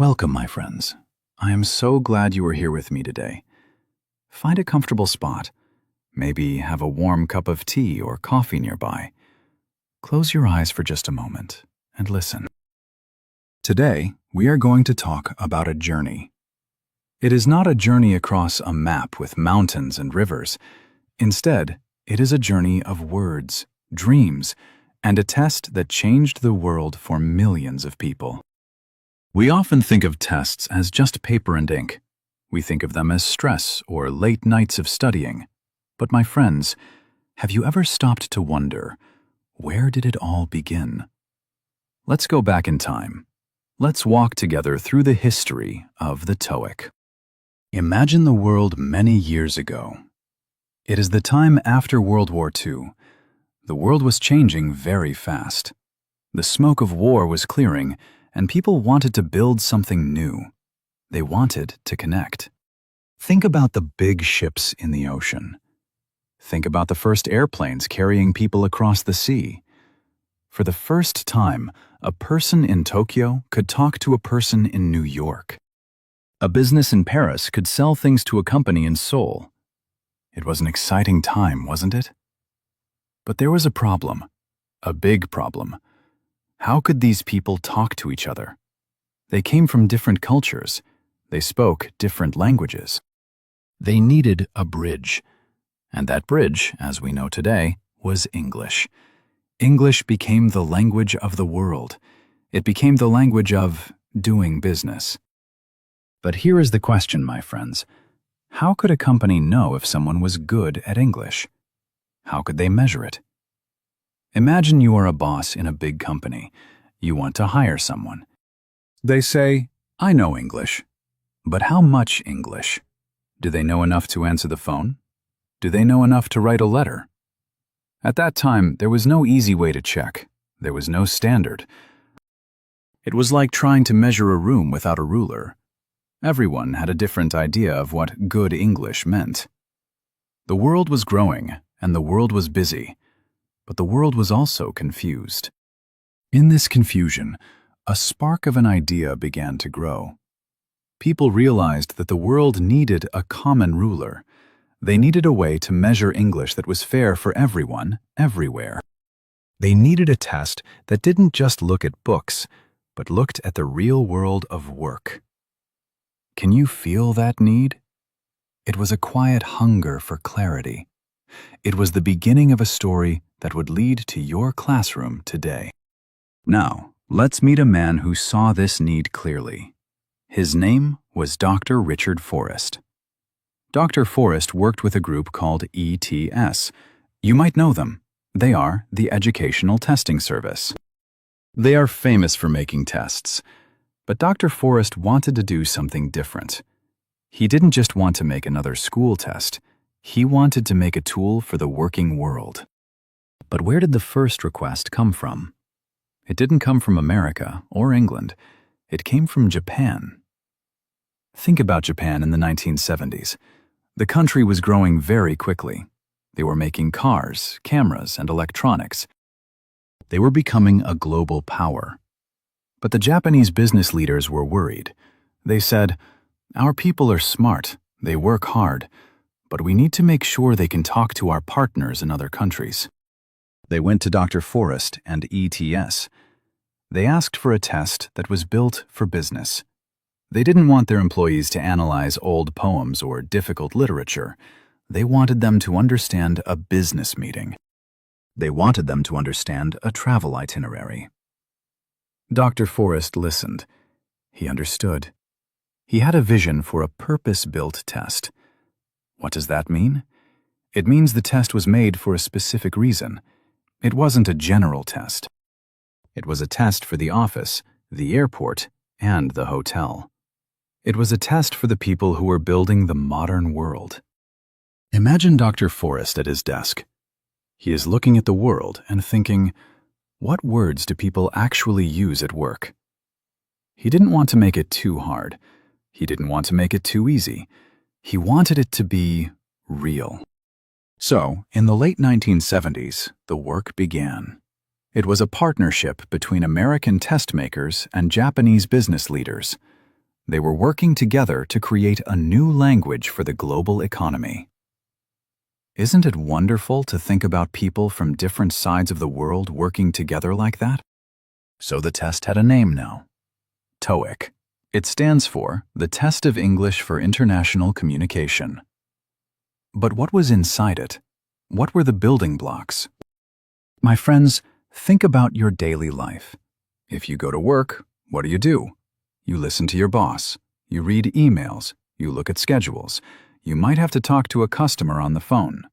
Welcome, my friends. I am so glad you are here with me today. Find a comfortable spot. Maybe have a warm cup of tea or coffee nearby. Close your eyes for just a moment and listen. Today, we are going to talk about a journey. It is not a journey across a map with mountains and rivers. Instead, it is a journey of words, dreams, and a test that changed the world for millions of people. We often think of tests as just paper and ink. We think of them as stress or late nights of studying. But my friends, have you ever stopped to wonder, where did it all begin? Let's go back in time. Let's walk together through the history of the TOEIC. Imagine the world many years ago. It is the time after World War II. The world was changing very fast. The smoke of war was clearing, and people wanted to build something new. They wanted to connect. Think about the big ships in the ocean. Think about the first airplanes carrying people across the sea. For the first time, a person in Tokyo could talk to a person in New York. A business in Paris could sell things to a company in Seoul. It was an exciting time, wasn't it? But there was a problem, a big problem. How could these people talk to each other? They came from different cultures. They spoke different languages. They needed a bridge. And that bridge, as we know today, was English. English became the language of the world. It became the language of doing business. But here is the question, my friends. How could a company know if someone was good at English? How could they measure it? Imagine you are a boss in a big company. You want to hire someone. They say, "I know English." But how much English? Do they know enough to answer the phone? Do they know enough to write a letter? At that time, there was no easy way to check. There was no standard. It was like trying to measure a room without a ruler. Everyone had a different idea of what good English meant. The world was growing, and the world was busy. But the world was also confused. In this confusion, a spark of an idea began to grow. People realized that the world needed a common ruler. They needed a way to measure English that was fair for everyone, everywhere. They needed a test that didn't just look at books, but looked at the real world of work. Can you feel that need? It was a quiet hunger for clarity. It was the beginning of a story that would lead to your classroom today. Now, let's meet a man who saw this need clearly. His name was Dr. Richard Forrest. Dr. Forrest worked with a group called ETS. You might know them. They are the Educational Testing Service. They are famous for making tests. But Dr. Forrest wanted to do something different. He didn't just want to make another school test. He wanted to make a tool for the working world. But where did the first request come from? It didn't come from America or England. It came from Japan. Think about Japan in the 1970s. The country was growing very quickly. They were making cars, cameras, and electronics. They were becoming a global power. But the Japanese business leaders were worried. They said, "Our people are smart, they work hard, but we need to make sure they can talk to our partners in other countries." They went to Dr. Forrest and ETS. They asked for a test that was built for business. They didn't want their employees to analyze old poems or difficult literature. They wanted them to understand a business meeting. They wanted them to understand a travel itinerary. Dr. Forrest listened. He understood. He had a vision for a purpose-built test. What does that mean? It means the test was made for a specific reason. It wasn't a general test. It was a test for the office, the airport, and the hotel. It was a test for the people who were building the modern world. Imagine Dr. Forrest at his desk. He is looking at the world and thinking, what words do people actually use at work? He didn't want to make it too hard. He didn't want to make it too easy. He wanted it to be real. So, in the late 1970s, the work began. It was a partnership between American test makers and Japanese business leaders. They were working together to create a new language for the global economy. Isn't it wonderful to think about people from different sides of the world working together like that? So the test had a name now. TOEIC. It stands for the Test of English for International Communication. But what was inside it? What were the building blocks? My friends, think about your daily life. If you go to work, what do? You listen to your boss. You read emails. You look at schedules. You might have to talk to a customer on the phone.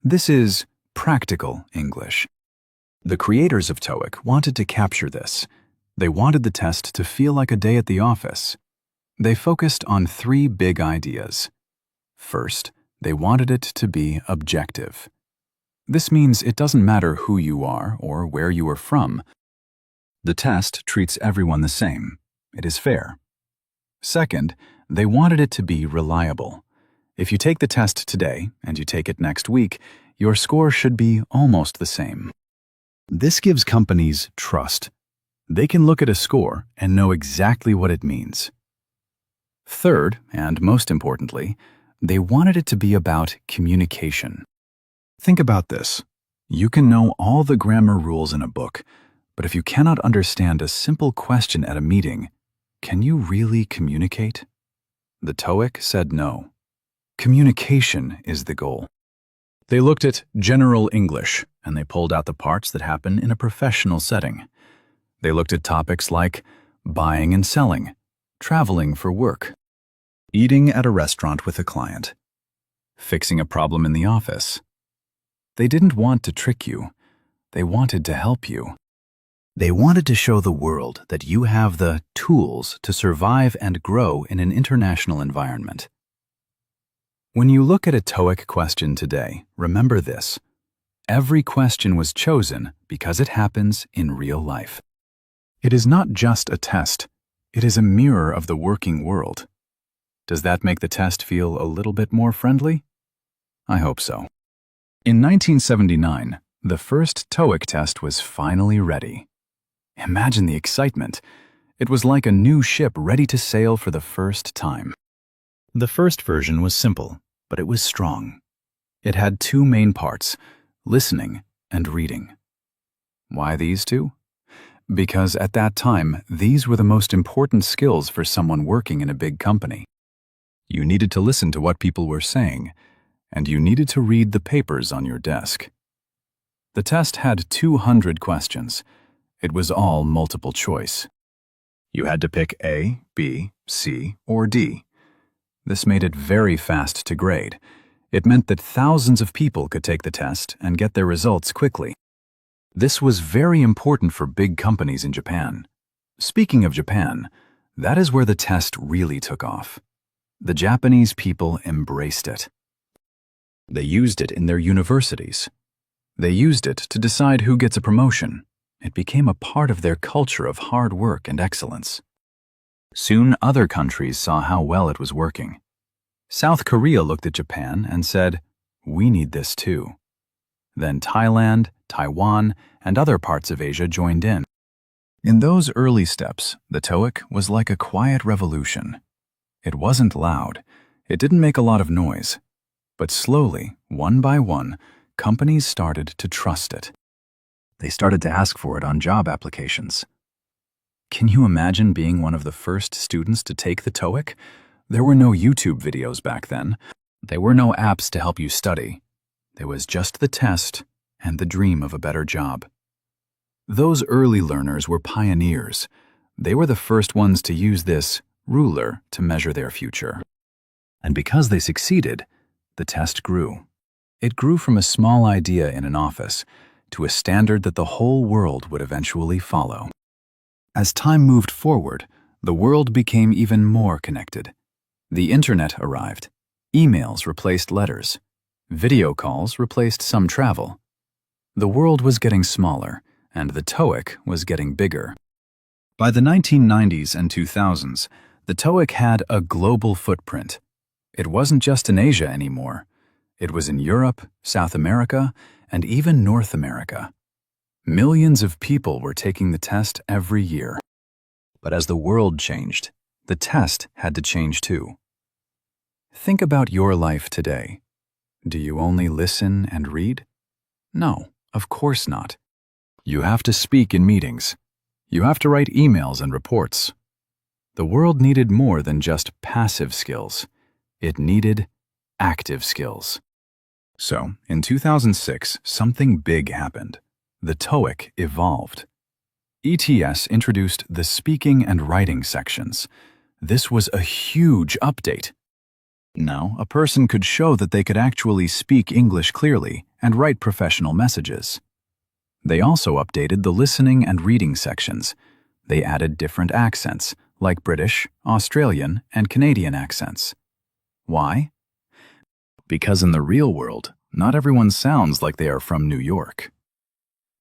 This is practical English. The creators of TOEIC wanted to capture this. They wanted the test to feel like a day at the office. They focused on 3 big ideas. First, they wanted it to be objective. This means it doesn't matter who you are or where you are from. The test treats everyone the same. It is fair. Second, they wanted it to be reliable. If you take the test today and you take it next week, your score should be almost the same. This gives companies trust. They can look at a score and know exactly what it means. Third, and most importantly, they wanted it to be about communication. Think about this. You can know all the grammar rules in a book, but if you cannot understand a simple question at a meeting, can you really communicate? The TOEIC said no. Communication is the goal. They looked at general English, and they pulled out the parts that happen in a professional setting. They looked at topics like buying and selling, traveling for work, eating at a restaurant with a client, fixing a problem in the office. They didn't want to trick you. They wanted to help you. They wanted to show the world that you have the tools to survive and grow in an international environment. When you look at a TOEIC question today, remember this. Every question was chosen because it happens in real life. It is not just a test. It is a mirror of the working world. Does that make the test feel a little bit more friendly? I hope so. In 1979, the first TOEIC test was finally ready. Imagine the excitement. It was like a new ship ready to sail for the first time. The first version was simple, but it was strong. It had 2 main parts, listening and reading. Why these 2? Because at that time, these were the most important skills for someone working in a big company. You needed to listen to what people were saying, and you needed to read the papers on your desk. The test had 200 questions. It was all multiple choice. You had to pick A, B, C, or D. This made it very fast to grade. It meant that thousands of people could take the test and get their results quickly. This was very important for big companies in Japan. Speaking of Japan, that is where the test really took off. The Japanese people embraced it. They used it in their universities. They used it to decide who gets a promotion. It became a part of their culture of hard work and excellence. Soon other countries saw how well it was working. South Korea looked at Japan and said, "We need this too." Then Thailand, Taiwan, and other parts of Asia joined in. In those early steps, the TOEIC was like a quiet revolution. It wasn't loud. It didn't make a lot of noise. But slowly, one by one, companies started to trust it. They started to ask for it on job applications. Can you imagine being one of the first students to take the TOEIC? There were no YouTube videos back then. There were no apps to help you study. There was just the test and the dream of a better job. Those early learners were pioneers. They were the first ones to use this ruler to measure their future. And because they succeeded, the test grew. It grew from a small idea in an office to a standard that the whole world would eventually follow. As time moved forward, the world became even more connected. The internet arrived. Emails replaced letters. Video calls replaced some travel. The world was getting smaller, and the TOEIC was getting bigger. By the 1990s and 2000s, the TOEIC had a global footprint. It wasn't just in Asia anymore. It was in Europe, South America, and even North America. Millions of people were taking the test every year. But as the world changed, the test had to change too. Think about your life today. Do you only listen and read? No, of course not. You have to speak in meetings. You have to write emails and reports. The world needed more than just passive skills. It needed active skills. So, in 2006, something big happened. The TOEIC evolved. ETS introduced the speaking and writing sections. This was a huge update. Now, a person could show that they could actually speak English clearly and write professional messages. They also updated the listening and reading sections. They added different accents, like British, Australian, and Canadian accents. Why? Because in the real world, not everyone sounds like they are from New York.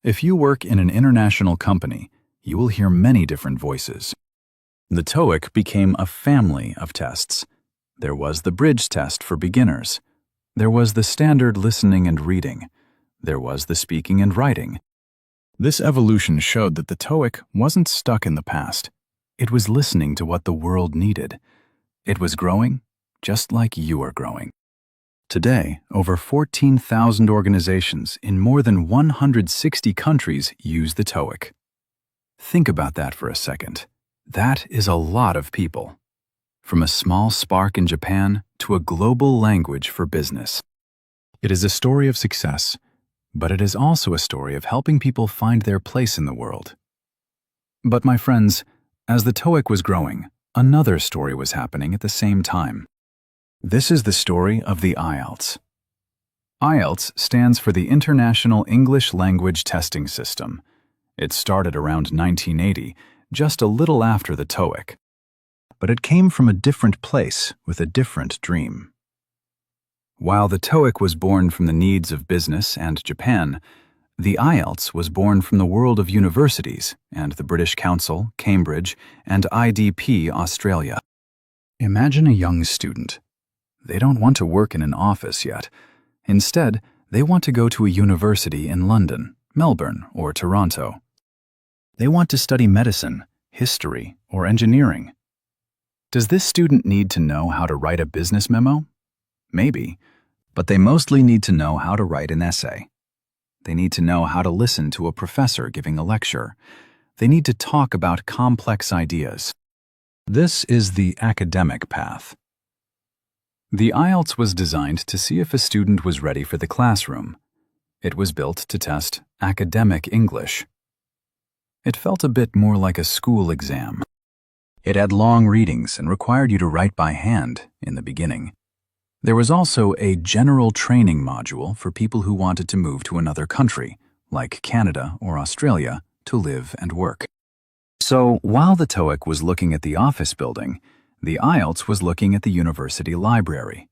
If you work in an international company, you will hear many different voices. The TOEIC became a family of tests. There was the bridge test for beginners. There was the standard listening and reading. There was the speaking and writing. This evolution showed that the TOEIC wasn't stuck in the past. It was listening to what the world needed. It was growing, just like you are growing. Today, over 14,000 organizations in more than 160 countries use the TOEIC. Think about that for a second. That is a lot of people. From a small spark in Japan to a global language for business. It is a story of success, but it is also a story of helping people find their place in the world. But my friends, as the TOEIC was growing, another story was happening at the same time. This is the story of the IELTS. IELTS stands for the International English Language Testing System. It started around 1980, just a little after the TOEIC. But it came from a different place with a different dream. While the TOEIC was born from the needs of business and Japan, the IELTS was born from the world of universities and the British Council, Cambridge, and IDP Australia. Imagine a young student. They don't want to work in an office yet. Instead, they want to go to a university in London, Melbourne, or Toronto. They want to study medicine, history, or engineering. Does this student need to know how to write a business memo? Maybe, but they mostly need to know how to write an essay. They need to know how to listen to a professor giving a lecture. They need to talk about complex ideas. This is the academic path. The IELTS was designed to see if a student was ready for the classroom. It was built to test academic English. It felt a bit more like a school exam. It had long readings and required you to write by hand in the beginning. There was also a general training module for people who wanted to move to another country, like Canada or Australia, to live and work. So, while the TOEIC was looking at the office building, the IELTS was looking at the university library.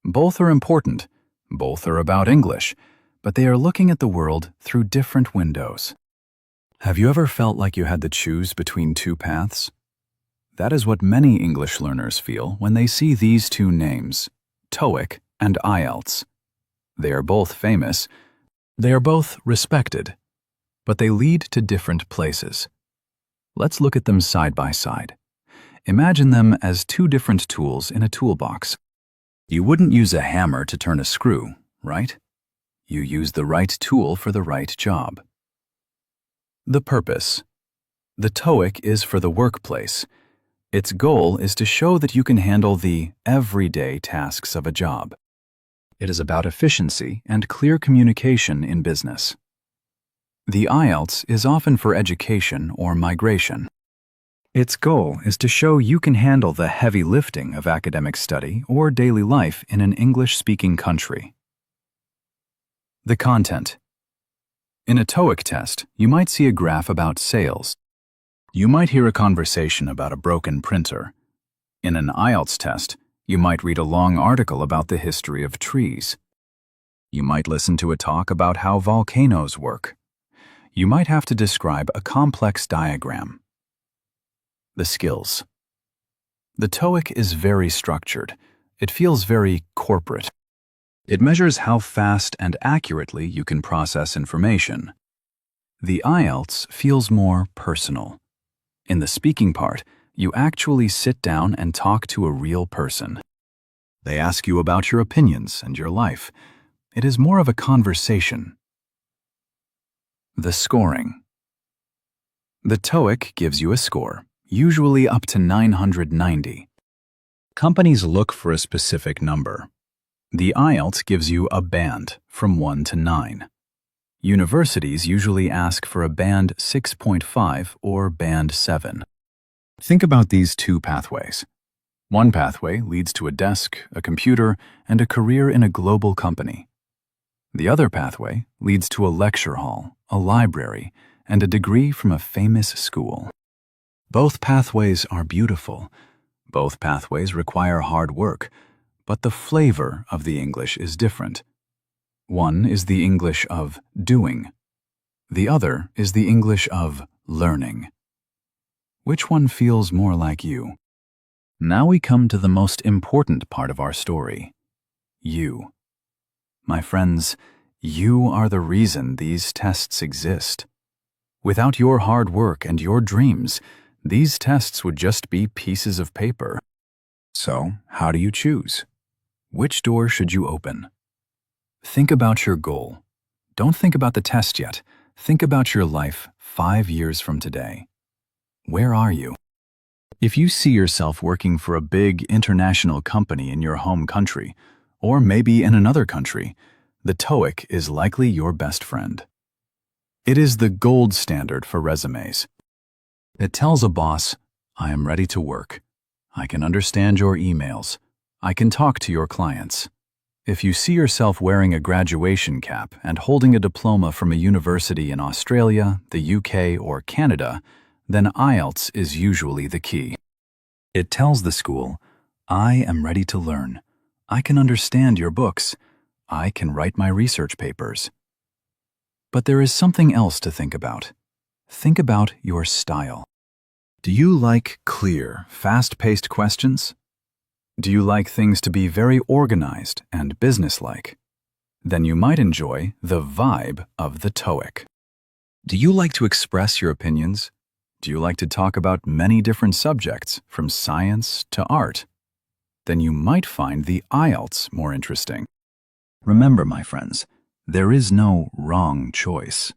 Both are important, both are about English, but they are looking at the world through different windows. Have you ever felt like you had to choose between two paths? That is what many English learners feel when they see these two names, TOEIC and IELTS. They are both famous, they are both respected, but they lead to different places. Let's look at them side by side. Imagine them as two different tools in a toolbox. You wouldn't use a hammer to turn a screw, right? You use the right tool for the right job. The purpose. The TOEIC is for the workplace. Its goal is to show that you can handle the everyday tasks of a job. It is about efficiency and clear communication in business. The IELTS is often for education or migration. Its goal is to show you can handle the heavy lifting of academic study or daily life in an English-speaking country. The content. In a TOEIC test, you might see a graph about sales. You might hear a conversation about a broken printer. In an IELTS test, you might read a long article about the history of trees. You might listen to a talk about how volcanoes work. You might have to describe a complex diagram. The skills. The TOEIC is very structured. It feels very corporate. It measures how fast and accurately you can process information. The IELTS feels more personal. In the speaking part, You actually sit down and talk to a real person. They ask you about your opinions and your life. It is more of a conversation. The scoring. The TOEIC gives you a score, usually up to 990. Companies look for a specific number. The IELTS gives you a band from 1 to 9. Universities usually ask for a band 6.5 or band 7. Think about these two pathways. One pathway leads to a desk, a computer, and a career in a global company. The other pathway leads to a lecture hall, a library, and a degree from a famous school. Both pathways are beautiful. Both pathways require hard work, but the flavor of the English is different. One is the English of doing. The other is the English of learning. Which one feels more like you? Now we come to the most important part of our story. You. My friends, you are the reason these tests exist. Without your hard work and your dreams, these tests would just be pieces of paper. So, how do you choose? Which door should you open? Think about your goal. Don't think about the test yet. Think about your life 5 years from today. Where are you? If you see yourself working for a big international company in your home country, or maybe in another country, the TOEIC is likely your best friend. It is the gold standard for resumes. It tells a boss, I am ready to work. I can understand your emails. I can talk to your clients. If you see yourself wearing a graduation cap and holding a diploma from a university in Australia, the UK, or Canada, then IELTS is usually the key. It tells the school, I am ready to learn. I can understand your books. I can write my research papers. But there is something else to think about. Think about your style. Do you like clear, fast-paced questions? Do you like things to be very organized and businesslike? Then you might enjoy the vibe of the TOEIC. Do you like to express your opinions? Do you like to talk about many different subjects, from science to art? Then you might find the IELTS more interesting. Remember, my friends, there is no wrong choice.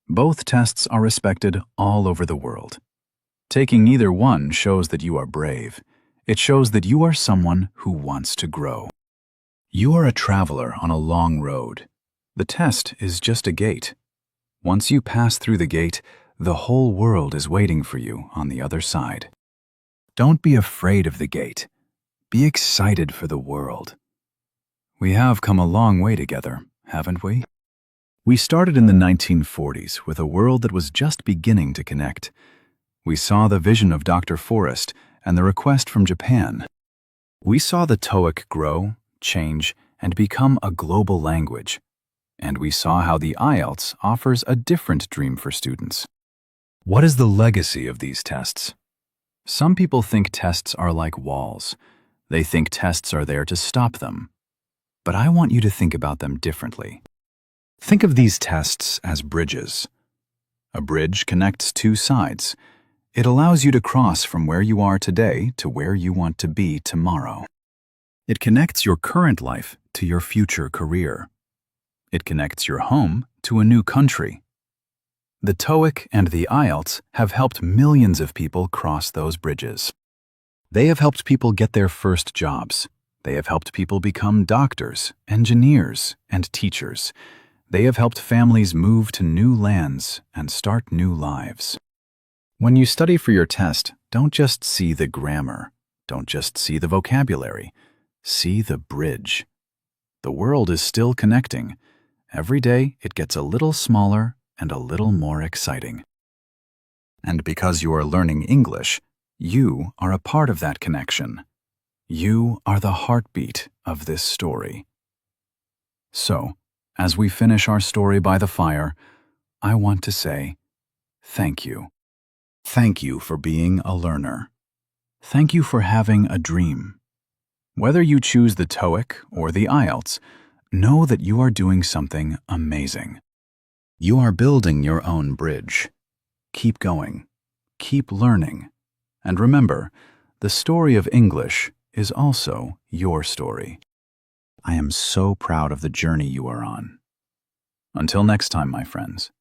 Both tests are respected all over the world. Taking either one shows that you are brave. It shows that you are someone who wants to grow. You are a traveler on a long road. The test is just a gate. Once you pass through the gate, the whole world is waiting for you on the other side. Don't be afraid of the gate. Be excited for the world. We have come a long way together, haven't we? We started in the 1940s with a world that was just beginning to connect. We saw the vision of Dr. Forrest and the request from Japan. We saw the TOEIC grow, change, and become a global language. And we saw how the IELTS offers a different dream for students. What is the legacy of these tests? Some people think tests are like walls. They think tests are there to stop them. But I want you to think about them differently. Think of these tests as bridges. A bridge connects two sides. It allows you to cross from where you are today to where you want to be tomorrow. It connects your current life to your future career. It connects your home to a new country. The TOEIC and the IELTS have helped millions of people cross those bridges. They have helped people get their first jobs. They have helped people become doctors, engineers, and teachers. They have helped families move to new lands and start new lives. When you study for your test, don't just see the grammar. Don't just see the vocabulary. See the bridge. The world is still connecting. Every day, it gets a little smaller and a little more exciting. And because you are learning English, you are a part of that connection. You are the heartbeat of this story. So, as we finish our story by the fire, I want to say, thank you. Thank you for being a learner. Thank you for having a dream. Whether you choose the TOEIC or the IELTS, know that you are doing something amazing. You are building your own bridge. Keep going. Keep learning. And remember, the story of English is also your story. I am so proud of the journey you are on. Until next time, my friends.